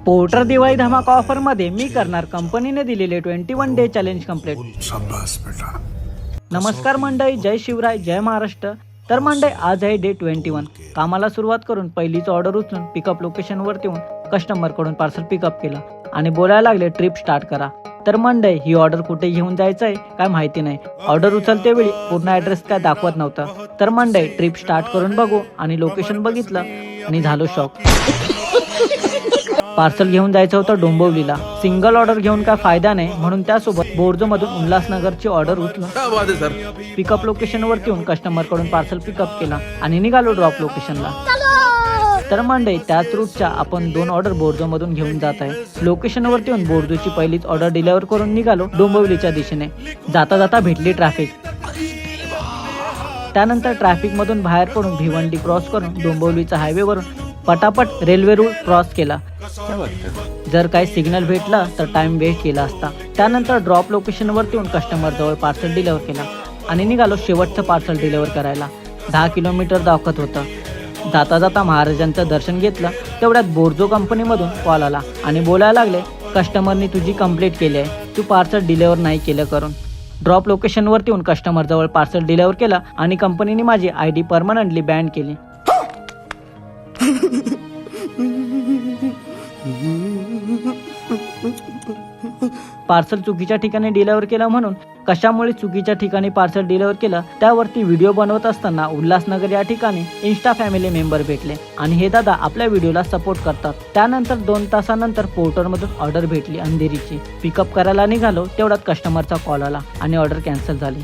Porter Diwali धमाका offer मध्ये मी करणार कंपनीने दिलेले 21 डे चॅलेंज कंप्लीट। नमस्कार मंडळी, जय शिवराय, जय महाराष्ट्र। तर मंडळी, आज आहे डे 21। कामाला सुरुवात करून पहिलीच ऑर्डर उचलून पिकअप लोकेशन वरती येऊन कस्टमर कडून पार्सल पिकअप केलं आणि बोलायला लागले ट्रिप स्टार्ट करा। तर मंडळी, ही ऑर्डर कुठे घेऊन जायचं आहे काय माहिती नाही। ऑर्डर उचलते वेळी पूर्ण ऍड्रेस काय दाखवत नव्हता। तर मंडळी, ट्रिप स्टार्ट करून बघू आणि लोकेशन बघितलं आणि झालो शॉक। पार्सल घेऊन जायचं होतं डोंबिवलीला। सिंगल ऑर्डर घेऊन काय फायदा नाही, म्हणून त्यासोबत बोर्जो मधून उल्हासनगरची ऑर्डर उचलून पिकअप लोकेशन वरती येऊन कस्टमर कडून पार्सल पिकअप केला आणि निघालो ड्रॉप लोकेशनला। तर मंडळी, त्याच रूटच्या आपण 2 ऑर्डर बोर्जो मधून घेऊन जात आहे। लोकेशन वरती येऊन बोर्जोची पहिलीच ऑर्डर डिलिव्हर करून निघालो डोंबिवलीच्या दिशेने। जाता जाता भेटली ट्रॅफिक। त्यानंतर ट्रॅफिक मधून बाहेर पडून भिवंडी क्रॉस करून डोंबिवलीच्या हायवे वरून पटापट रेल्वे रूट क्रॉस केला। जर काही सिग्नल भेटला तर टाइम वेस्ट केला असता। त्यानंतर ड्रॉप लोकेशन वरती येऊन कस्टमर जवळ पार्सल डिलिव्हर केला आणि निघालो शेवटचं पार्सल डिलिव्हर करायला। 10 किलोमीटर दाखवत होतं। जाता जाता महाराजांचं दर्शन घेतलं, तेवढ्यात बोर्जो कंपनी मधून कॉल आला आणि बोलायला लागले, कस्टमरनी तुझी कंप्लीट केली आहे, तू पार्सल डिलिव्हर नाही केलं करून। ड्रॉप लोकेशन वरती येऊन कस्टमर जवळ पार्सल डिलिव्हर केला आणि कंपनीने माझी आयडी परमनंटली बॅन केली। पार्सल चुकीच्या ठिकाणी डिलिव्हर केलं म्हणून कशामुळे चुकीच्या ठिकाणी पार्सल डिलिव्हर केलं त्यावरती व्हिडिओ बनवत असताना उल्हासनगर या ठिकाणी इन्स्टा फॅमिली मेंबर भेटले आणि हे दादा आपल्या व्हिडिओला सपोर्ट करतात। त्यानंतर 2 तासानंतर पोर्टर मधून ऑर्डर भेटली अंधेरीची। पिकअप करायला निघालो, तेवढ्यात कस्टमरचा कॉल आला आणि ऑर्डर कॅन्सल झाली।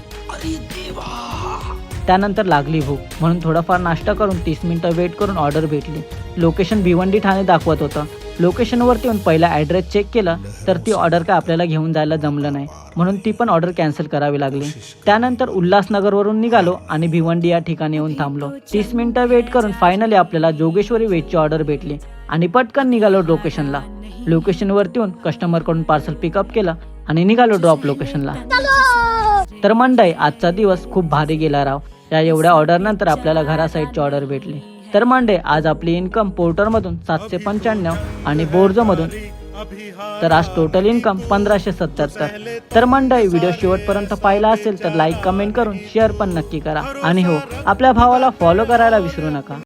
त्यानंतर लागली भूक, म्हणून थोडाफार नाश्ता करून 30 मिनिटं वेट करून ऑर्डर भेटली। लोकेशन भिवंडी ठाणे दाखवत होतं। लोकेशन वरती येऊन पहिला ॲड्रेस चेक केला तर ती ऑर्डर काय आपल्याला घेऊन जायला जमलं नाही, म्हणून ती पण ऑर्डर कॅन्सल करावी लागली। त्यानंतर उल्हासनगर वरून निघालो आणि भिवंडी या ठिकाणी येऊन थांबलो। 30 मिनिटं वेट करून फायनली आपल्याला जोगेश्वरी वेजची ऑर्डर भेटली आणि पटकन निघालो लोकेशनला। लोकेशन वरती येऊन कस्टमर कडून पार्सल पिकअप केलं आणि निघालो ड्रॉप लोकेशनला। तर मंडळी, आजचा दिवस खूप भारी गेला राव। या एवढ्या ऑर्डर नंतर आपल्याला घरासाईडची ऑर्डर भेटली। तर मंडळी, आज आपली इन्कम पोर्टर मधून 795 आणि बोर्जो मधून तर आज टोटल इन्कम 1577। तर मंडळी, व्हिडिओ शेवटपर्यंत पाहिला असेल तर लाईक कमेंट करून शेअर पण नक्की करा आणि हो, आपल्या भावाला फॉलो करायला विसरू नका।